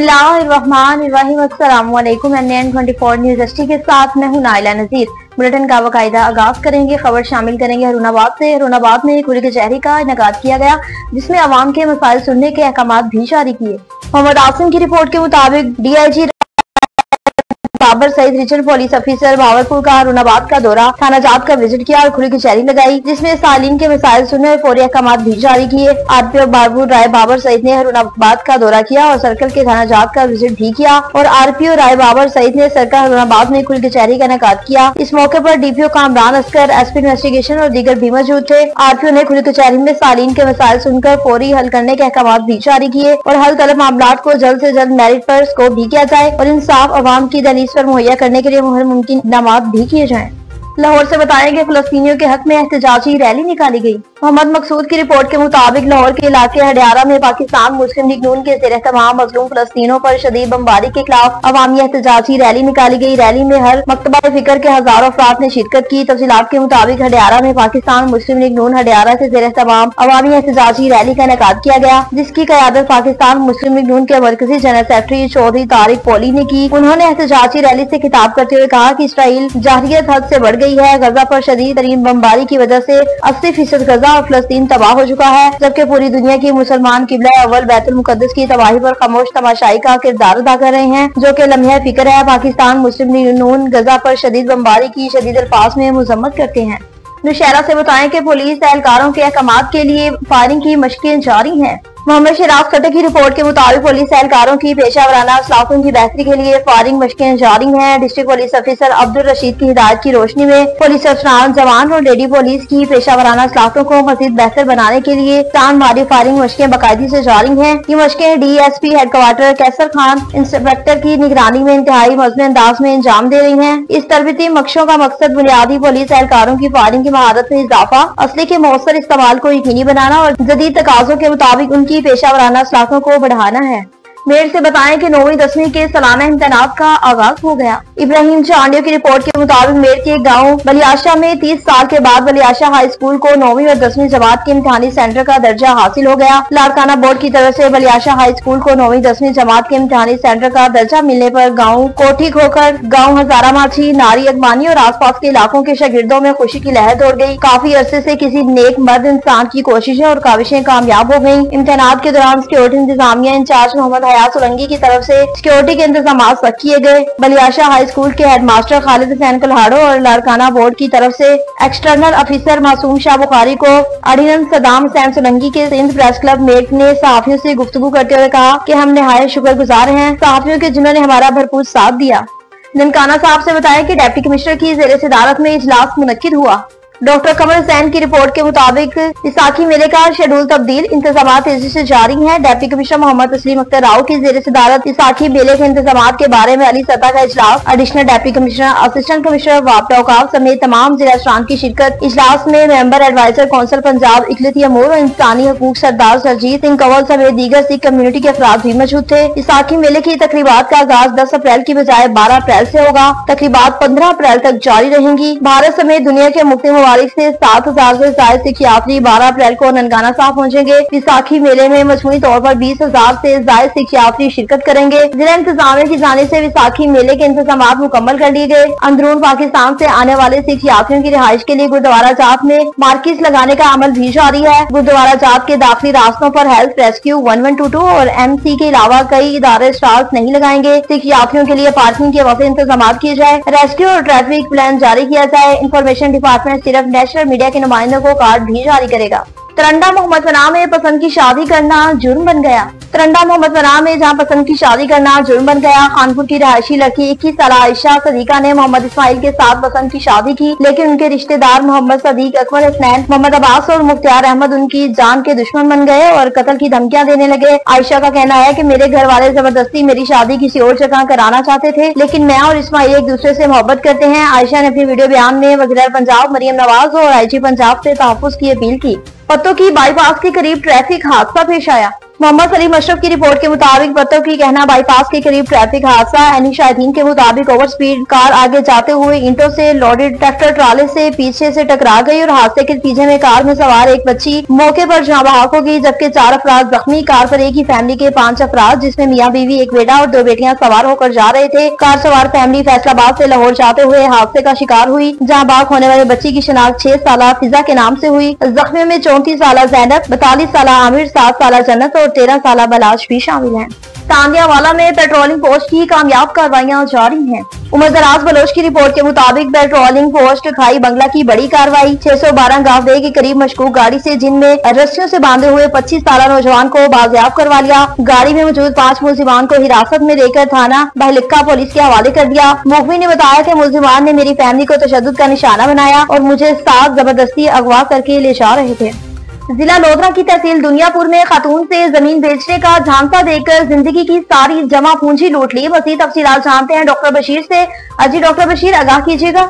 बिस्मिल्लाहिर्रहमानिर्रहीम। अस्सलामुअलैकुम। NN24 news HD के साथ मैं हूं नाइला नजीर। बुलेटिन का बाकायदा आगाज करेंगे। खबर शामिल करेंगे हरूनाबाद से। हरूनाबाद में खुली कचहरी का इनेकाद किया गया, जिसमें अवाम के मसाइल सुनने के अहकामात भी जारी किए। मोहम्मद आसिम की रिपोर्ट के मुताबिक DIG Babar Saeed regional police officer Bahawalpur का हरूनाबाद का दौरा, थाना जात का विजिट किया और खुली कचहरी लगाई, जिसमें सालीन के मसाइल सुने और फौरी अहकामात भी जारी किए। RPO बाबू राय बाबर सईद ने हरूनाबाद का दौरा किया और सर्कल के थाना जात का विजिट भी किया और RPO राय बाबर सईद ने सर्कल हरूनाबाद में खुली कचहरी का इनेकाद किया। इस मौके पर DPO Kamran Oscar, SP investigation और दीगर भी मौजूद थे। RPO ने खुली कचहरी में सालीन के मसाइल सुनकर फौरी हल करने के अहकामात भी जारी किए और हल तलब मामलात को जल्द से जल्द मेरिट पर स्कोप भी किया जाए और इंसाफ अवाम की दहलीज पर मुहैया करने के लिए हर मुमकिन इक़दामात भी किए जाएं। लाहौर से बताएं कि फिलिस्तीनियों के हक में एहतजाजी रैली निकाली गई। मोहम्मद मकसूद की रिपोर्ट के मुताबिक लाहौर के इलाके हडियारा में पाकिस्तान मुस्लिम लीग नून के ज़ेर तमाम मजलूम फिलिस्तीनों पर शदीद बमबारी के खिलाफ अवामी एहतजाजी रैली निकाली गई। रैली में हर मकतबा फिक्र के हजारों अफराद ने शिरकत की। तफसीलात के मुताबिक हडियारा में पाकिस्तान मुस्लिम लीग नून हडियारा से ज़ेर तमाम अवामी एहतजाजी रैली का इनेकाद किया गया, जिसकी क़यादत पाकिस्तान मुस्लिम लीग नून के मरकजी जनरल सेक्रेटरी चौधरी तारिक पोली ने की। उन्होंने एहतजाजी रैली से खिताब करते हुए कहा कि इसराइल जाहिरियत हद से बढ़ गई है। गजा पर शदीद तरीन बमबारी की वजह से 80% गजा और फिलिस्तीन तबाह हो चुका है, जबकि पूरी दुनिया की मुसलमान किबला अव्वल बैतुल मुकद्दस की तबाही पर खामोश तमाशाई का किरदार अदा कर रहे हैं, जो कि लम्हे फिक्र है। पाकिस्तान मुस्लिम लीग नून गजा पर शदीद बमबारी की शदीद अल्फाज में मजम्मत करते हैं। नौशहरा से बताएं कि पुलिस एहलकारों के अहकामात के लिए फायरिंग की मशकें जारी हैं। मोहम्मद शराफ खट्टर की रिपोर्ट के मुताबिक पुलिस एहलकारों की पेशा वराना सलाखों की बेहतरी के लिए फायरिंग मशकें जारी हैं। District police officer Abdul Rashid की हिदायत की रोशनी में पुलिस अफसरान, जवान और लेडी पुलिस की पेशा वराना सलाखों को मजीद बेहतर बनाने के लिए तान मारी फायरिंग मशकें बाकायदगी से जारी हैं। ये मशकें DSP हेडक्वार्टर कैसर खान इंस्पेक्टर की निगरानी में इंतहाई मजबूत अंदाज में अंजाम दे रही हैं। इस तरबती मशकों का मकसद बुनियादी पुलिस एहलकारों की फायरिंग की महारत में इजाफा, असले के मौसर इस्तेमाल को यकीनी बनाना और जदीद तकाजों के मुताबिक उनकी पेशा वराना सलाखों को बढ़ाना है। मेरठ से बताएं कि 9वीं 10वीं के सालाना इम्तिहानात का आगाज हो गया। इब्राहिम चांडियो की रिपोर्ट के मुताबिक मेरठ के गांव बलियाशा में 30 साल के बाद बलियाशा हाई स्कूल को 9वीं और 10वीं जमात के इम्तिहानी सेंटर का दर्जा हासिल हो गया। लाड़काना बोर्ड की तरफ से बलियाशा हाई स्कूल को 9वीं 10वीं जमात के इम्तिहानी सेंटर का दर्जा मिलने पर गाँव कोठी खोखर, गाँव हजारा माछी, नारी अगमानी और आसपास के इलाकों के शागिर्दों में खुशी की लहर दौड़ गई। काफी अरसे से किसी नेक मर्द इंसान की कोशिशें और काविशें कामयाब हो गयी। इम्तिहानात के दौरान सिक्योरिटी इंतजामिया इंचार्ज मोहम्मद हयात सोलंकी की तरफ से सिक्योरिटी के इंतजाम सख्त किए गए। बलियाशा हाई स्कूल के हेडमास्टर खालिद हुसैन कल्हाड़ो और लाड़काना बोर्ड की तरफ से एक्सटर्नल ऑफिसर मासूम शाह बुखारी को ऑर्डिनेंस सदाम हुसैन सोलंकी के सिंध प्रेस क्लब मेरठ ने सहाफियों से गुफ्तगू करते हुए कहा कि हम निहायत शुक्रगुजार हैं सहाफियों के, जिन्होंने हमारा भरपूर साथ दिया। ननकाना साहब से बताया कि डिप्टी कमिश्नर की ज़ेर सदारत में इजलास मुनक्किद हुआ। डॉक्टर कमर हुसैन की रिपोर्ट के मुताबिक विसाखी मेले का शेड्यूल तब्दील, इंतजाम तेजी से जारी हैं। डिप्टी कमिश्नर मोहम्मद तस्लीम अख्तर राव की ज़ेर सदारत विसाखी मेले के इंतजाम के बारे में अली सतह का इजलास, additional deputy commissioner, assistant commissioner वापटा औकाफ समेत तमाम जिला अफसरान की शिरकत। इजलास में मेंबर एडवाइजर कौंसिल पंजाब इकलियती अमूर और इंसानी हकूक सरदार सरजीत सिंह कंवल समेत दीगर सिख कम्युनिटी के अफराद भी मौजूद थे। विसाखी मेले की तकरीबात का आगाज 10 अप्रैल की बजाय 12 अप्रैल से होगा। तकरीबात 15 अप्रैल तक जारी रहेंगी। भारत समेत दुनिया के मुख्तलिफ ममालिक से 7,000 से ज्यादा सिख यात्री 12 अप्रैल को ननकाना साहब पहुंचेंगे। विसाखी मेले में मजमूई तौर पर 20,000 से ज्यादा सिख यात्री शिरकत करेंगे। जिला इंतजामिया की जानिब से विसाखी मेले के इंतजाम मुकम्मल कर लिए गए। अंदरून पाकिस्तान से आने वाले सिख यात्रियों की रिहाइश के लिए गुरुद्वारा जात में मार्किस लगाने का अमल भी जारी है। गुरुद्वारा जात के दाखिली रास्तों पर हेल्थ रेस्क्यू 1122 और MC के अलावा कई इदारे स्टॉल्स नहीं लगाएंगे। सिख यात्रियों के लिए पार्किंग के वक्त इंतजाम किए जाए। रेस्क्यू और ट्रैफिक प्लान जारी किया जाए। इंफॉर्मेशन डिपार्टमेंट सिर्फ नेशनल मीडिया के नुमाइंदों को कार्ड भी जारी करेगा। तरंडा मोहम्मद पनाह में पसंद की शादी करना जुर्म बन गया। तरंडा मोहम्मद पनाह में जहां पसंद की शादी करना जुर्म बन गया। खानपुर की रहायशी लड़की 21 साल आयशा सदीका ने मोहम्मद इस्माइल के साथ पसंद की शादी की, लेकिन उनके रिश्तेदार मोहम्मद सदीक, अकबर हसनैन, मोहम्मद अब्बास और मुख्तार अहमद उनकी जान के दुश्मन बन गए और कत्ल की धमकियां देने लगे। आयशा का कहना है कि मेरे घर वाले जबरदस्ती मेरी शादी किसी और जगह कराना चाहते थे, लेकिन मैं और इस्माइल एक दूसरे से मोहब्बत करते हैं। आयशा ने अपने वीडियो बयान में वज़ीर पंजाब मरियम नवाज और IG पंजाब से तहफ़्फ़ुज़ की अपील की। पत्तों की बाईपास के करीब ट्रैफिक हादसा पेश आया। मोहम्मद सलीम अशरफ की रिपोर्ट के मुताबिक बत्तों की कहना बाईपास के करीब ट्रैफिक हादसा। एनी शाहिदीन के मुताबिक ओवर स्पीड कार आगे जाते हुए ईंटों से लोडेड ट्रैक्टर ट्राले से पीछे से टकरा गई और हादसे के नतीजे में कार में सवार एक बच्ची मौके पर जाँ बहक हो गई, जबकि 4 अफराद जख्मी। कार पर एक ही फैमिली के 5 अफराद जिसमें मियाँ बीवी, एक बेटा और 2 बेटियां सवार होकर जा रहे थे। कार सवार फैमिली फैसलाबाद से लाहौर जाते हुए हादसे का शिकार हुई। जाँ बहक होने वाले बच्ची की शिनाख्त 6 साल फिजा के नाम से हुई। जख्मियों में 34 साल जैनब, 42 साल आमिर, 7 साल जन्नत और 13 साल बलाश भी शामिल हैं। तांदियावाला में पेट्रोलिंग पोस्ट की कामयाब कार्रवाइयां जारी हैं। उमर दराज बलोच की रिपोर्ट के मुताबिक पेट्रोलिंग पोस्ट खाई बंगला की बड़ी कार्रवाई। 612 गांव के करीब मशकूक गाड़ी से जिनमें रस्सियों से बांधे हुए 25 साल नौजवान को बाजियाब करवा लिया। गाड़ी में मौजूद 5 मुलजिमान को हिरासत में लेकर थाना बहलिक्का पुलिस के हवाले कर दिया। मुखबिर ने बताया कि मुलजिमान ने मेरी फैमिली को तशद्दुद का निशाना बनाया और मुझे साथ जबरदस्ती अगवा करके ले जा रहे थे। जिला लोधरा की तहसील दुनियापुर में खातून से जमीन बेचने का झांसा देकर जिंदगी की सारी जमा पूंजी लूट ली। मज़ीद तफसीलात जानते हैं डॉक्टर बशीर से। अजी डॉक्टर बशीर, आगाह कीजिएगा।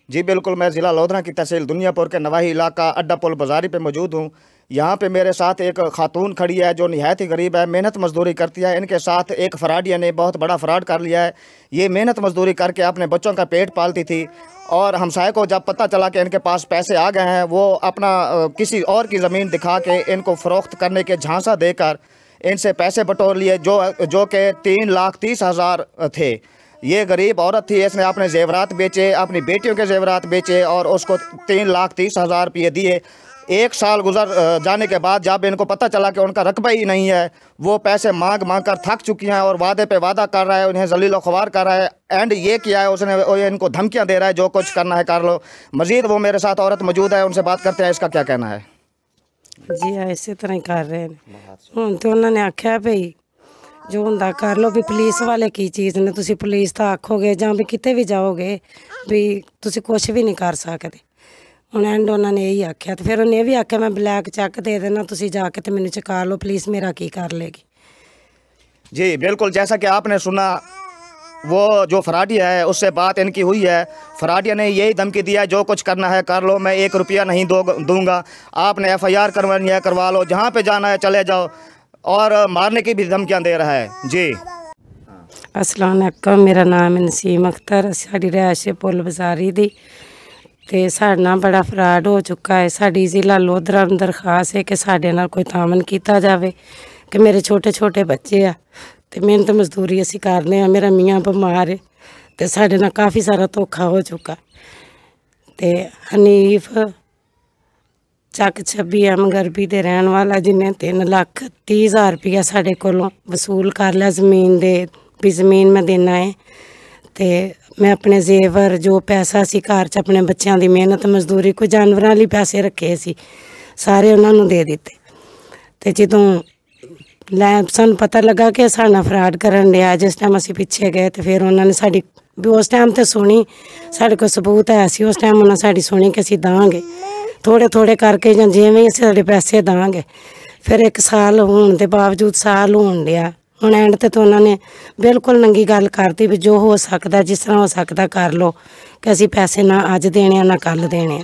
जी बिल्कुल, मैं ज़िला लोधरा की तहसील दुनियापुर के नवाही इलाका अड्डा पुल बाजारी पे मौजूद हूँ। यहाँ पे मेरे साथ एक खातून खड़ी है जो निहायत ही गरीब है, मेहनत मजदूरी करती है। इनके साथ एक फराडिया ने बहुत बड़ा फ्रॉड कर लिया है। ये मेहनत मजदूरी करके अपने बच्चों का पेट पालती थी और हमसाये को जब पता चला कि इनके पास पैसे आ गए हैं, वो अपना किसी और की ज़मीन दिखा के इनको फ़रोख्त करने के झांसा देकर इनसे पैसे बटोर लिए जो कि 3,30,000 थे। ये गरीब औरत थी, इसने अपने जेवरात बेचे, अपनी बेटियों के जेवरात बेचे और उसको 3,30,000 रुपये दिए। 1 साल गुजर जाने के बाद जब इनको पता चला कि उनका रकबा ही नहीं है, वो पैसे मांग कर थक चुकी हैं और वादे पे वादा कर रहा है, उन्हें जलील व ख्वार कर रहा है। एंड ये किया है उसने, इनको धमकियां दे रहा है, जो कुछ करना है कर लो। मजीद वो मेरे साथ औरत मौजूद है, उनसे बात करते हैं, इसका क्या कहना है। जी इस तरह ही कर रहे हैं। हूँ तो उन्होंने आख्या भाई जो होंदा कर लो भी। पुलिस वाले की चीज़ ने, तुसी पुलिस तो आखोगे जां भी किते भी जाओगे भी तुसी कुछ भी नहीं कर सकते। हूँ एंड उन्होंने यही आख्या, तो फिर उन्हें भी आख्या मैं ब्लैक चैक दे देना, तुसी जाके तो मैनू चुका लो, पुलिस मेरा की कर लेगी। जी बिल्कुल, जैसा कि आपने सुना, वो जो फराडिया है उससे बात इनकी हुई है। फराडिया ने यही धमकी दिया है, जो कुछ करना है कर लो, मैं 1 रुपया नहीं दूंगा, आपने FIR करवानी है करवा लो, जहाँ पे जाना है चले जाओ, और मारने की भी धमकियाँ दे रहा है। जी अस्सलाम वालेकुम, मेरा नाम है नसीम अख्तर, साड़ी रहायश पुल बाजारी दी। तो साढ़े नाल बड़ा फ्रॉड हो चुका है। साड़ी जिला लोधरा नूं दरखास्त है कि साढ़े नाल कोई तामन किया जाए कि मेरे छोटे छोटे बच्चे आ ते मेहनत मजदूरी असीं करदे आ, मेरा मियाँ बीमार है तो साढ़े नाल काफ़ी सारा धोखा हो चुका। तो हनीफ ਚੱਕ 26 M ਗਰਬੀ ਦੇ ਰਹਿਣ ਵਾਲਾ, जिन्हें 3,30,000 रुपया साढ़े कोलों वसूल कर लिया ज़मीन दे भी ज़मीन मैं देना है। तो मैं अपने जेवर जो पैसा सी घर च अपने बच्चों की मेहनत मजदूरी कोई जानवरों लिए पैसे रखे सी सारे उन्होंने दे दिते। तो जो सानू पता लगा कि साढ़ा फ्रॉड करन दिया, जिस टाइम असीं पिछे गए तो फिर उन्होंने साड़ी भी उस टाइम तो सुनी, साढ़े को सबूत है सी, उस टाइम उन्होंने साड़ी सुनी कि असीं दांगे थोड़े थोड़े करके जां जिवें असीं साढ़े पैसे दांगे। फिर 1 साल होने के बावजूद साल होन दिया, हुण एंड तो उन्होंने बिल्कुल नंगी गल करती भी जो हो सकता जिस तरह हो सकता कर लो, कि असीं पैसे ना अज देने ना कल देने।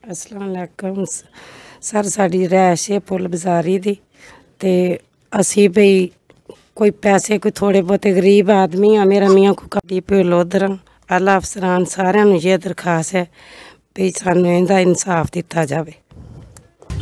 अस्सलाम वालेकुम सर, साड़ी रहायश है पुल बाजारी दी। ते असी भई कोई पैसे कोई थोड़े बहुते गरीब आदमी आ, मेरा मियाँ को कभी पे लोधरा आला अफसरान सारिਆਂ ਨੂੰ ये दरखास्त है भी सानू इहदा इंसाफ दिता जाए।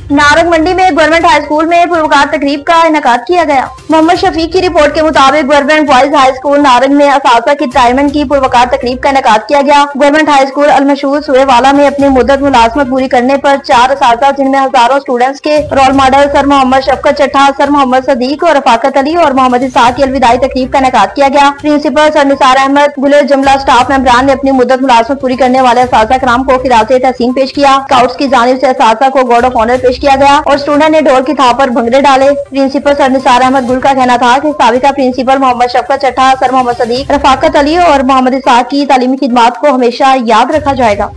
नारंग मंडी में गवर्नमेंट हाई स्कूल में पुरवकार तकरीब का इनेकाद किया गया। मोहम्मद शफीक की रिपोर्ट के मुताबिक government boys high school Narang में असासा की रिटायरमेंट की पुरवकार तकरीब का इनेकाद किया गया। गवर्नमेंट हाई स्कूल अलमशहूर सुएवाला में अपनी मुद्दत मुलाजमत पूरी करने पर 4 असासा जिनमें हजारों स्टूडेंट्स के रोल मॉडल सर मोहम्मद शफकत चट्ठा, सर मोहम्मद सदीक और रफाकत अली और मोहम्मद इसाक की अलविदाई तकरीब का इनेकाद किया गया। प्रिंसिपल सर निसार अहमद गुले जुमला स्टाफ मेंबरान ने अपनी मुद्दत मुलाजमत पूरी करने वाले असासा कराम को खिराते तहसीन पेश किया। स्काउट्स की जानिब से असासा को गार्ड ऑफ ऑनर पेश किया गया और स्टूडेंट ने ढोल की थाप पर भंगड़े डाले। प्रिंसिपल सर निसार अहमद गुल का कहना था कि साबिका प्रिंसिपल मोहम्मद शफकत चट्ठा, सर मोहम्मद सदीक, रफाकत अली और मोहम्मद इसाक की तालीमी खिदमात को हमेशा याद रखा जाएगा।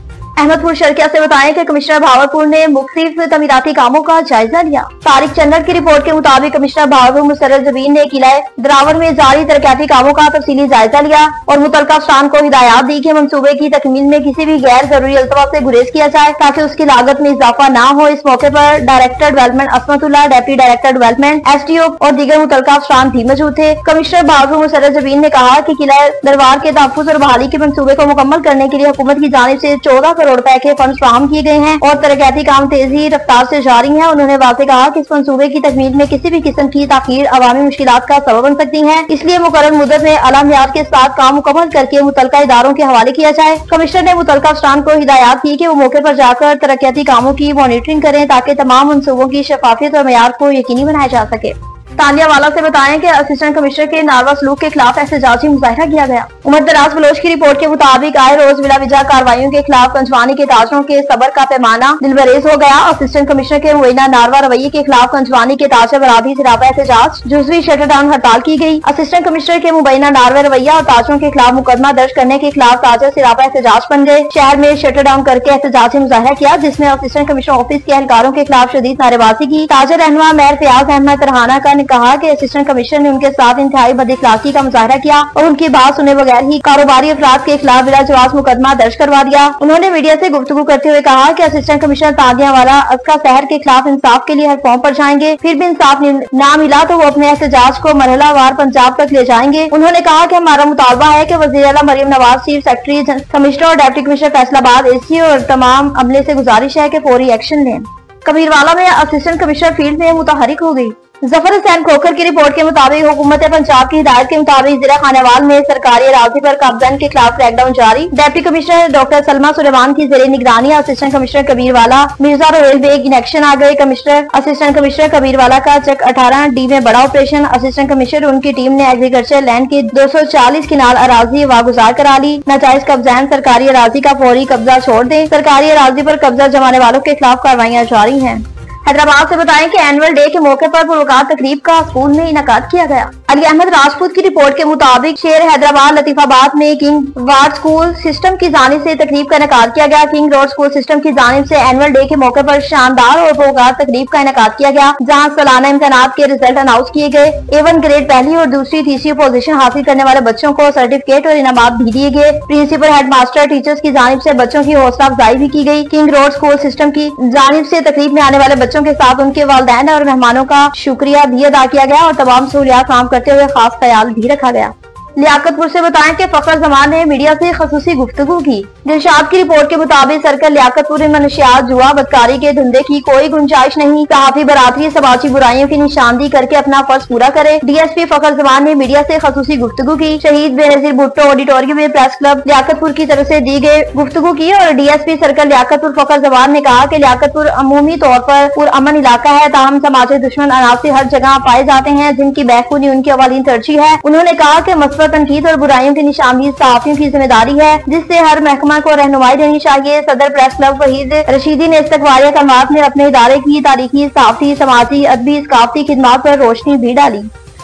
अहमदपुर शर्किया से बताएं कि कमिश्नर भावलपुर ने मुख्तलिफ तमीराती कामों का जायजा लिया। तारिक चन्नर की रिपोर्ट के मुताबिक कमिश्नर भावलपुर मुसर्रर जबीन ने किला दरावर में जारी तरक्याती कामों का तफसीली जायजा लिया और मुतलका अफसरान को हिदायत दी कि मंसूबे की तकमील में किसी भी गैर जरूरी अल्तवा से गुरेज किया जाए ताकि उसकी लागत में इजाफा न हो। इस मौके पर director development Asmatullah, deputy director development SDO और दीगर मुतलका अफसरान भी मौजूद थे। कमिश्नर भावलपुर मुसर्रर जबीन ने कहा कि किला दरबार के तहफ्फुज़ और बहाली के मंसूबे को मुकम्मल करने के लिए हुकूमत की जानिब से 14 करोड़ रुपए के फंड फराहम किए गए हैं और तरक्याती काम तेजी रफ्तार से जारी है। उन्होंने वाज़ेह कहा कि इस मंसूबे की तकमील में किसी भी किस्म की ताखीर अवामी मुश्किलात का सबब बन सकती है, इसलिए मुकर्रर मुद्दत में आला मियार के साथ काम मुकम्मल करके मुतलका इदारों के हवाले किया जाए। कमिश्नर ने मुतलका अफसरान को हिदायत की कि वो मौके पर जाकर तरक्याती कामों की मॉनिटरिंग करें ताकि तमाम मंसूबों की शफाफियत और मयार को यकीनी बनाया जा सके। तानियावाला से बताएं कि असिस्टेंट कमिश्नर के नारवा सलूक के खिलाफ एहतजाजी मुजाहरा किया गया। उमर दराज बलोच की रिपोर्ट के मुताबिक आए रोज बिला वजह कार्रवाइयों के खिलाफ कंजवानी के ताजरों के सबर का पैमाना दिलबरेज हो गया। असिस्टेंट कमिश्नर के मुबैना नारवा रवैये के खिलाफ कंजवानी के ताजर बरादी सिरापा एहतजाज जुज़वी शटर डाउन हड़ताल की गई। असिस्टेंट कमिश्नर के मुबैना नारवा रवैया और ताजरों के खिलाफ मुकदमा दर्ज करने के खिलाफ ताजर सिरापा एहतजाज बन गए। शहर में शटर डाउन करके एहतजाजी मुजाहरा किया जिसमें असिस्टेंट कमिश्नर ऑफिस के एहलकारों के खिलाफ शदीद नारेबाजी की। ताजर रहनुमा मेयर फयाज अहमद तरहाना का ने कहा कि असिस्टेंट कमिश्नर ने उनके साथ इंतहाई बदअखलाकी का मुजाहरा किया और उनकी बात सुने बगैर ही कारोबारी अफराद के खिलाफ बिला जवाब मुकदमा दर्ज करवा दिया। उन्होंने मीडिया से गुफ्तगू करते हुए कहा कि असिस्टेंट कमिश्नर तादियावाला अस्का शहर के खिलाफ इंसाफ के लिए हर फॉर्म पर जाएंगे, फिर भी इंसाफ न मिला तो वो अपने एहतजाज को मरहलावार पंजाब तक ले जाएंगे। उन्होंने कहा कि हमारा मुतालबा है कि वज़ीर आला Maryam Nawaz, chief secretary commissioner और डिप्टी कमिश्नर फैसलाबाद AC और तमाम अमले से गुजारिश है कि फौरी एक्शन लें। कबीरवाला में असिस्टेंट कमिश्नर फील्ड में मुतहरिक हो गई। जफर हुसैन खोखर की रिपोर्ट के मुताबिक हुकूमत पंजाब की हिदायत के मुताबिक जिला खानेवाल में सरकारी अराज़ी पर कब्जा के खिलाफ क्रैकडाउन जारी। Deputy commissioner doctor Salma Suleman की जेर निगरानी assistant commissioner Kabirwala Mirza Roheel Baig in action आ गए। असिस्टेंट कमिश्नर कबीरवाला का चक 18D में बड़ा ऑपरेशन। असिस्टेंट कमिश्नर उनकी टीम ने एग्रीकल्चर लैंड की 240 किनाल अराजी वागुजार करा ली। नाजायज कब्जान सरकारी अराजी का फौरी कब्जा छोड़ दे। सरकारी अराजी पर कब्जा जमाने वालों के खिलाफ कार्रवाइयाँ जारी हैं। हैदराबाद से बताएं कि एनुअल डे के मौके पर पुरवकार तकरीब का स्कूल में इनकाद किया गया। अली अहमद राजपूत की रिपोर्ट के मुताबिक शेर हैदराबाद लतीफाबाद में किंग वार्ड स्कूल सिस्टम की जानिब से तकरीब का इनकाद किया गया। किंग रोड स्कूल सिस्टम की जानिब से एनुअल डे के मौके पर शानदार और पुरवकार तकरीब का इनकाद किया गया, जहां सालाना इम्तिहानात के रिजल्ट अनाउंस किए गए। A1 ग्रेड पहली और दूसरी तीसरी पोजीशन हासिल करने वाले बच्चों को सर्टिफिकेट और इनामात भी दिए गए। प्रिंसिपल, हेडमास्टर, टीचर्स की जानिब से बच्चों की हौसला अफजाई भी की गई। किंग रोड स्कूल सिस्टम की जानिब से तकरीब में आने वाले बच्चों के साथ उनके वालिदैन और मेहमानों का शुक्रिया भी अदा किया गया और तमाम सहूलियात फराहम करते हुए खास ख्याल भी रखा गया। लियाकतपुर से बताएं कि फखर जमान ने मीडिया से खसूसी गुफ्तगू की। दिलशाद की रिपोर्ट के मुताबिक सर्कल लियाकतपुर में मनशियात, जुआ, बदकारी के धंधे की कोई गुंजाइश नहीं। सहाफी बरादरी समाजी बुराइयों की निशानदी करके अपना फर्ज पूरा करे। DSP फखर जमान ने मीडिया से खसूसी गुफ्तगू की। शहीद बेनजीर भुट्टो ऑडिटोरियम में प्रेस क्लब लियाकतपुर की तरफ से दी गई गुफ्तगू की और DSP सर्कल लियाकतपुर फखर जमान ने कहा कि लियाकतपुर अमूमी तौर पर पुरअमन इलाका है, ताहम समाजी दुश्मन अनासी हर जगह पाए जाते हैं जिनकी बैखूनी उनकी अवालीन तरजीह है। उन्होंने कहा कि मसबत तनकीद और बुराइयों की निशानदी सहाफियों की जिम्मेदारी है, जिससे हर महकमा को रहनुमाई देनी चाहिए। सदर प्रेस क्लब वहीद रशीदी ने इस्तकबालिया कलमात में अपने इदारे की तारीखी, सहाफी, समाजी, अदबी, सकाफती खिदमात पर रोशनी भी डाली।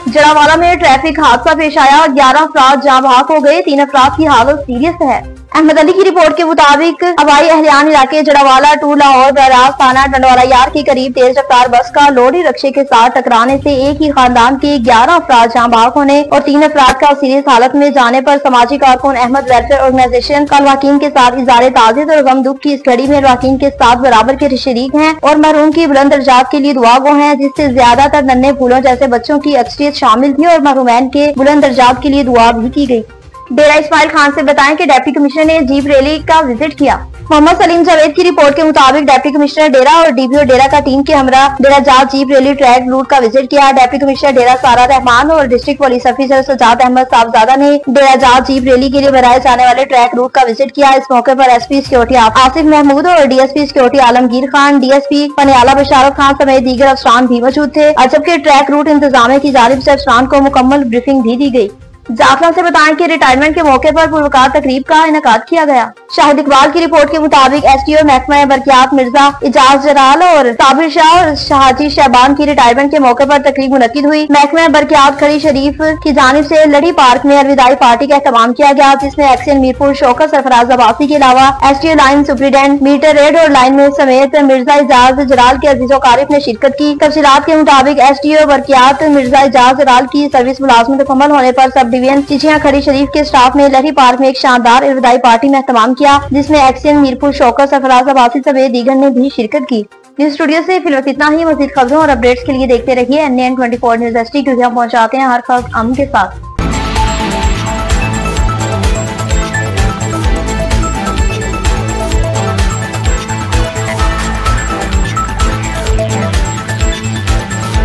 जड़ावाला में ट्रैफिक हादसा पेश आया, 11 अफराद जाँ बहक हो गए, 3 अफराद की हालत सीरियस है। अहमद अली की रिपोर्ट के मुताबिक हवाई अहलियान इलाके जड़ावाला टू लाहौर बराज थाना डंडवाला यार के करीब तेज रफ्तार बस का लोरी रिक्शे के साथ टकराने से एक ही खानदान के 11 अफराद जाँ बहक होने और 3 अफराद का सीरियस हालत में जाने पर समाजी कारकुन अहमद वेलफेयर ऑर्गेनाइजेशन कल वाकिन के साथ इज़ारे ताज़ियत और गम दुख की इस घड़ी में वाकिन के साथ बराबर के शरीक हैं और मरहूम की बुलंद दर्जात के लिए दुआ गो हैं, जिससे ज्यादातर नन्हे फूलों जैसे बच्चों की अक्सरियत शामिल थी और मरहूमैन के बुलंद दर्जात के लिए दुआ भी की गई। डेरा इस्माइल खान से बताएं कि डिप्टी कमिश्नर ने जीप रैली का विजिट किया। मोहम्मद सलीम जावेद की रिपोर्ट के मुताबिक डिप्टी कमिश्नर डेरा और DPO डेरा का टीम के हमरा Dera Jat jeep rally track route का विजिट किया। डिप्टी कमिश्नर डेरा सारा रहमान और district police officer Sajjad Ahmad Sahibzada ने डेरा जात जीप रैली के लिए बनाए जाने वाले ट्रैक रूट का विजिट किया। इस मौके पर SP सिक्योरिटी आसिफ महमूद और DSP security Alamgir Khan, DSP Paniala Basharat Khan समेत दीगर अफसरान भी मौजूद थे, जबकि ट्रैक रूट इंतजामिया की जानिब से अफसरान को मुकम्मल ब्रीफिंग भी दी गई। जाफरा से बताएं कि रिटायरमेंट के मौके पर पुरवकार तकरीब का इनेकाद किया गया। शाहिद इकबाल की रिपोर्ट के मुताबिक SDO महकमा बरकियात मिर्जा इजाज जलाल और साबिर शाह और शाहजी शहबान की रिटायरमेंट के मौके पर तकरीब मुनक्किद हुई। महकमा बरकियात खड़ी शरीफ की जानिब से लड़ी पार्क में अलविदाई पार्टी का एहतमाम किया गया, जिसमें एक्सियन मीरपुर शौकत सरफराज अब्बासी के अलावा SDO line superintendent meter read और लाइन में समेत मिर्जा इजाज जलाल के अजीजो कारिफ ने शिरकत की। तफसीलात के मुताबिक SDO बरकियात मिर्जा इजाज जलाल की सर्विस मुलाजमत मुकम्मल होने पर सब डिवीजन चिचिया खड़ी शरीफ के स्टाफ ने लहरी पार्क में एक शानदार अलविदाई पार्टी में एहतमाम किया, जिसमें एक्सियन मीरपुर शौकत सरफराज अब्बासी समेत दीगर ने भी शिरकत की। न्यूज स्टूडियो से फिलहाल इतना ही। मज़ीद खबरों और अपडेट्स के लिए देखते रहिए NN24 न्यूज HD, क्योंकि हम पहुंचाते हैं हर खबर अमन के साथ।